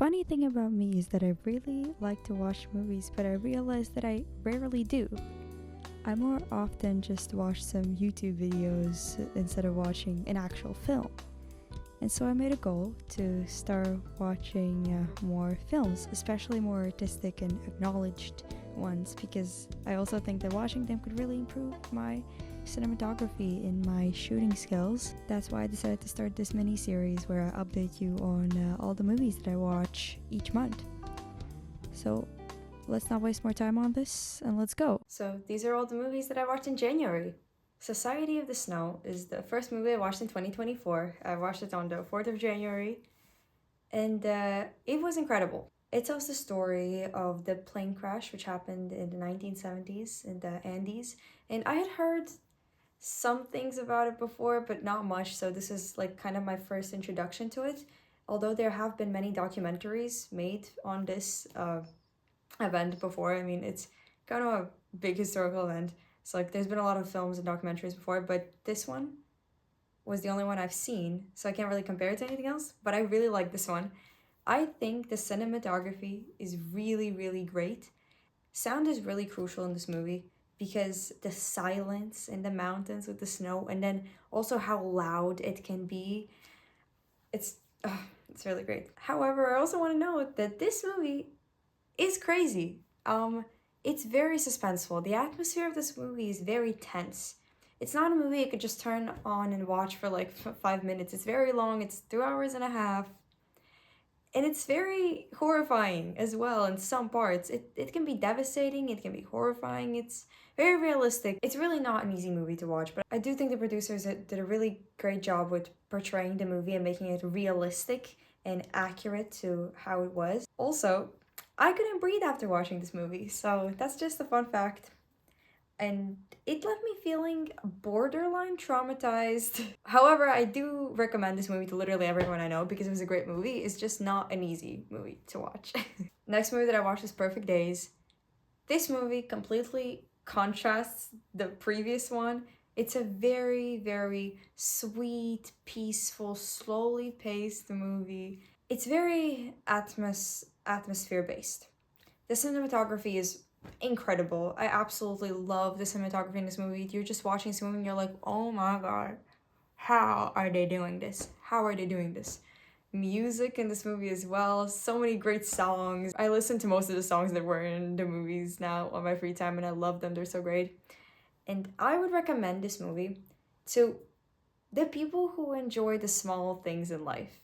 funny thing about me is that I really like to watch movies, but I realize that I rarely do. I more often just watch some YouTube videos instead of watching an actual film. And so I made a goal to start watching more films, especially more artistic and acknowledged ones, because I also think that watching them could really improve my cinematography and my shooting skills. That's why I decided to start this mini series where I update you on all the movies that I watch each month. So let's not waste more time on this and let's go. So these are all the movies that I watched in January. Society of the Snow is the first movie I watched in 2024. I watched it on the 4th of January and it was incredible. It tells the story of the plane crash which happened in the 1970s in the Andes, and I had heard some things about it before, but not much, so this is like kind of my first introduction to it. Although there have been many documentaries made on this event before. I mean, it's kind of a big historical event, so like there's been a lot of films and documentaries before, but this one was the only one I've seen, so I can't really compare it to anything else, but I really like this one. I think the cinematography is really, really great. Sound is really crucial in this movie because the silence in the mountains with the snow, and then also how loud it can be. It's really great. However, I also want to note that this movie is crazy. It's very suspenseful. The atmosphere of this movie is very tense. It's not a movie you could just turn on and watch for like 5 minutes. It's very long. It's 2 hours and a half. And it's very horrifying as well in some parts. It can be devastating, it can be horrifying, it's very realistic. It's really not an easy movie to watch, but I do think the producers did a really great job with portraying the movie and making it realistic and accurate to how it was. Also, I couldn't breathe after watching this movie, so that's just a fun fact. And it left me feeling borderline traumatized. However, I do recommend this movie to literally everyone I know because it was a great movie. It's just not an easy movie to watch. Next movie that I watched is Perfect Days. This movie completely contrasts the previous one. It's a very, very sweet, peaceful, slowly paced movie. It's very atmosphere based. The cinematography is incredible. I absolutely love the cinematography in this movie. You're just watching this movie and you're like, oh my god, how are they doing this? How are they doing this? Music in this movie as well. So many great songs. I listen to most of the songs that were in the movies now on my free time and I love them. They're so great. And I would recommend this movie to the people who enjoy the small things in life.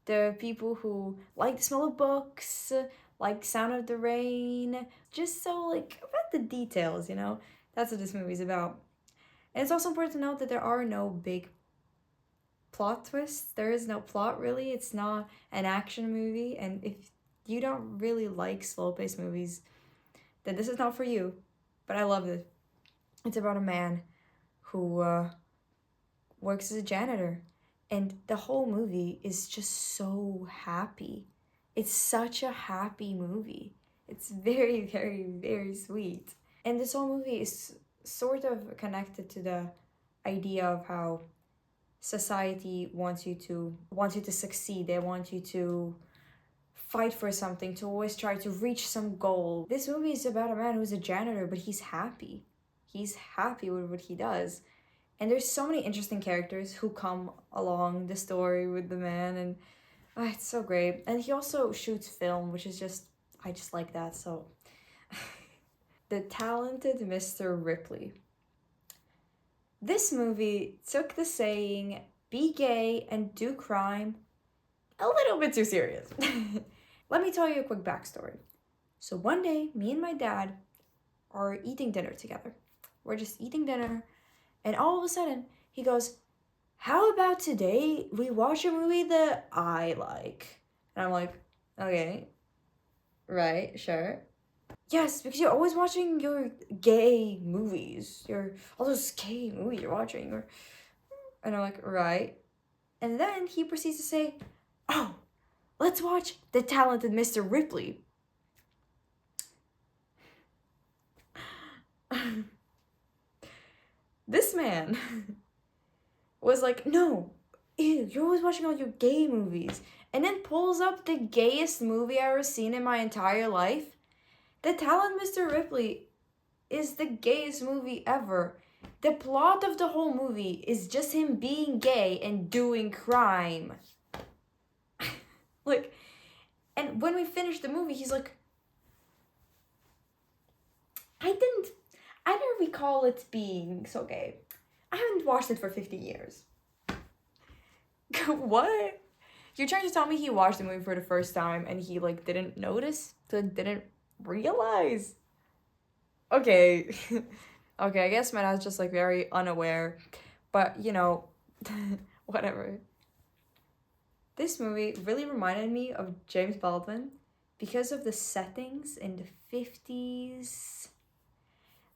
The people who like the smell of books, like Sound of the Rain, just so like about the details, you know? That's what this movie's about. And it's also important to note that there are no big plot twists. There is no plot really. It's not an action movie, and if you don't really like slow-paced movies, then this is not for you. But I love it. It's about a man who works as a janitor, and the whole movie is just so happy. It's such a happy movie. It's very, very, very sweet. And this whole movie is sort of connected to the idea of how society wants you to succeed. They want you to fight for something, to always try to reach some goal. This movie is about a man who's a janitor, but he's happy. He's happy with what he does. And there's so many interesting characters who come along the story with the man, and it's so great. And he also shoots film, which is just, I just like that, so. The Talented Mr. Ripley. This movie took the saying, be gay and do crime, a little bit too serious. Let me tell you a quick backstory. So one day, me and my dad are eating dinner together. We're just eating dinner, and all of a sudden, he goes, how about today we watch a movie that I like? And I'm like, okay, right, sure. Yes, because you're always watching your gay movies. All those gay movies you're watching. And I'm like, right. And then he proceeds to say, oh, let's watch The Talented Mr. Ripley. This man was like, no, ew, you're always watching all your gay movies. and then pulls up the gayest movie I've ever seen in my entire life. The Talent Mr. Ripley is the gayest movie ever. The plot of the whole movie is just him being gay and doing crime. Like, and when we finished the movie, he's like, I don't recall it being so gay. I haven't watched it for 50 years. What? You're trying to tell me he watched the movie for the first time and he, like, didn't notice? Didn't realize? Okay. Okay, I guess my dad's just, like, very unaware. But, you know, whatever. This movie really reminded me of James Baldwin because of the settings in the 50s.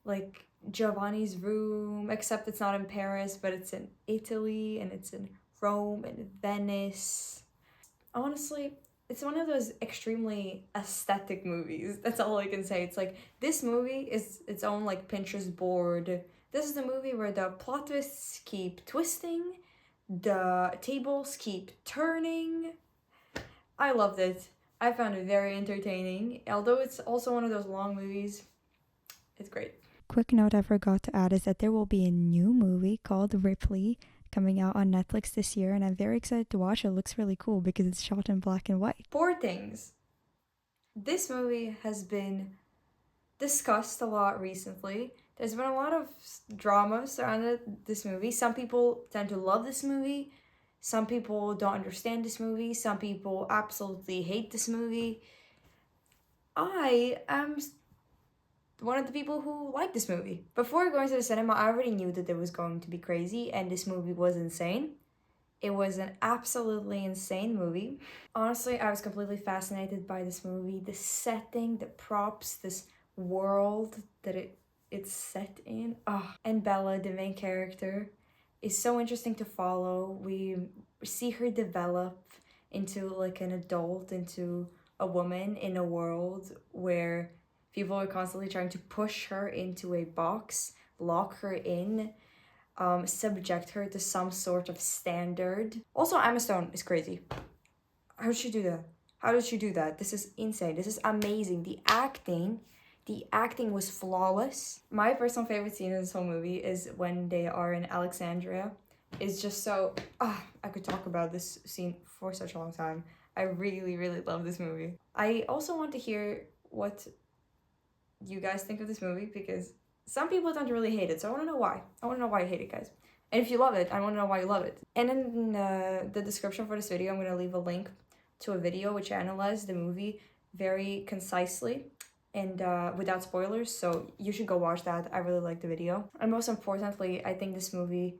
Like, Giovanni's room, except it's not in Paris, but it's in Italy, and it's in Rome and Venice. Honestly, it's one of those extremely aesthetic movies. That's all I can say. It's like, this movie is its own, like, Pinterest board. This is the movie where the plot twists keep twisting, the tables keep turning. I loved it. I found it very entertaining. Although it's also one of those long movies, it's great. Quick note I forgot to add is that there will be a new movie called Ripley coming out on Netflix this year, and I'm very excited to watch it. It looks really cool because it's shot in black and white. Poor things. This movie has been discussed a lot recently. There's been a lot of drama surrounding this movie. Some people tend to love this movie. Some people don't understand this movie. Some people absolutely hate this movie. I am one of the people who like this movie. Before going to the cinema, I already knew that it was going to be crazy, and this movie was insane. It was an absolutely insane movie. Honestly, I was completely fascinated by this movie. The setting, the props, this world that it's set in. Oh. And Bella, the main character, is so interesting to follow. We see her develop into like an adult, into a woman in a world where people are constantly trying to push her into a box, lock her in, subject her to some sort of standard. Also, Emma Stone is crazy. How did she do that? How did she do that? This is insane. This is amazing. The acting was flawless. My personal favorite scene in this whole movie is when they are in Alexandria. It's just so, I could talk about this scene for such a long time. I really, really love this movie. I also want to hear what you guys think of this movie, because some people don't really hate it, so I want to know why. I want to know why you hate it, guys. And if you love it, I want to know why you love it. And in the description for this video, I'm going to leave a link to a video which analyzed the movie very concisely and without spoilers, so you should go watch that. I really like the video. And most importantly, I think this movie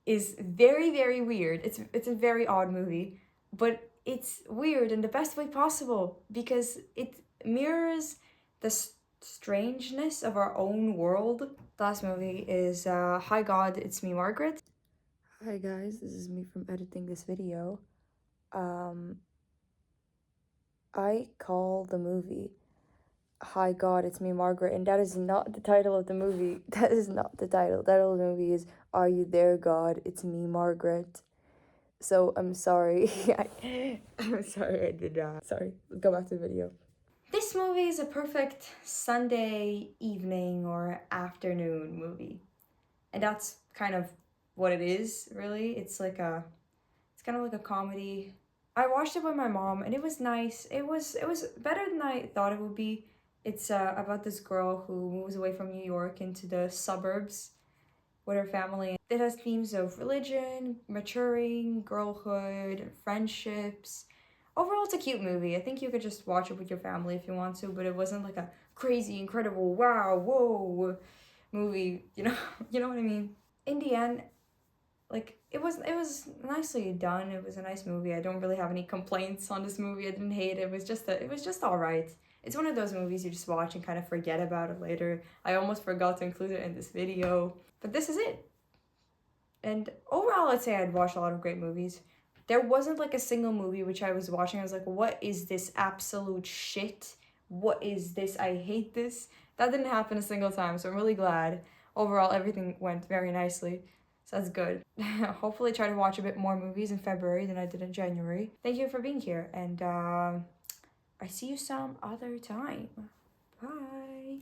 is very, very weird. It's a very odd movie, but it's weird in the best way possible because it mirrors the strangeness of our own world. The last movie is Hi God, It's Me, Margaret. Hi guys, this is me from editing this video. I call the movie Hi God, It's Me, Margaret, and that is not the title of the movie. That is not the title. The title of the movie is Are You There, God? It's Me, Margaret. So I'm sorry. I'm sorry I did that. Sorry, go back to the video. This movie is a perfect Sunday evening or afternoon movie. And that's kind of what it is, really. It's kind of like a comedy. I watched it with my mom and it was nice. It was better than I thought it would be. It's about this girl who moves away from New York into the suburbs with her family. It has themes of religion, maturing, girlhood, friendships. Overall, it's a cute movie. I think you could just watch it with your family if you want to, but it wasn't like a crazy, incredible, wow, whoa movie, you know? You know what I mean? In the end, like, it was nicely done. It was a nice movie. I don't really have any complaints on this movie. I didn't hate it. It was just all right. It's one of those movies you just watch and kind of forget about it later. I almost forgot to include it in this video, but this is it. And overall, I'd say I'd watched a lot of great movies. There wasn't like a single movie which I was watching, I was like, what is this absolute shit? What is this? I hate this. That didn't happen a single time, so I'm really glad. Overall, everything went very nicely. So that's good. Hopefully try to watch a bit more movies in February than I did in January. Thank you for being here, and I see you some other time. Bye.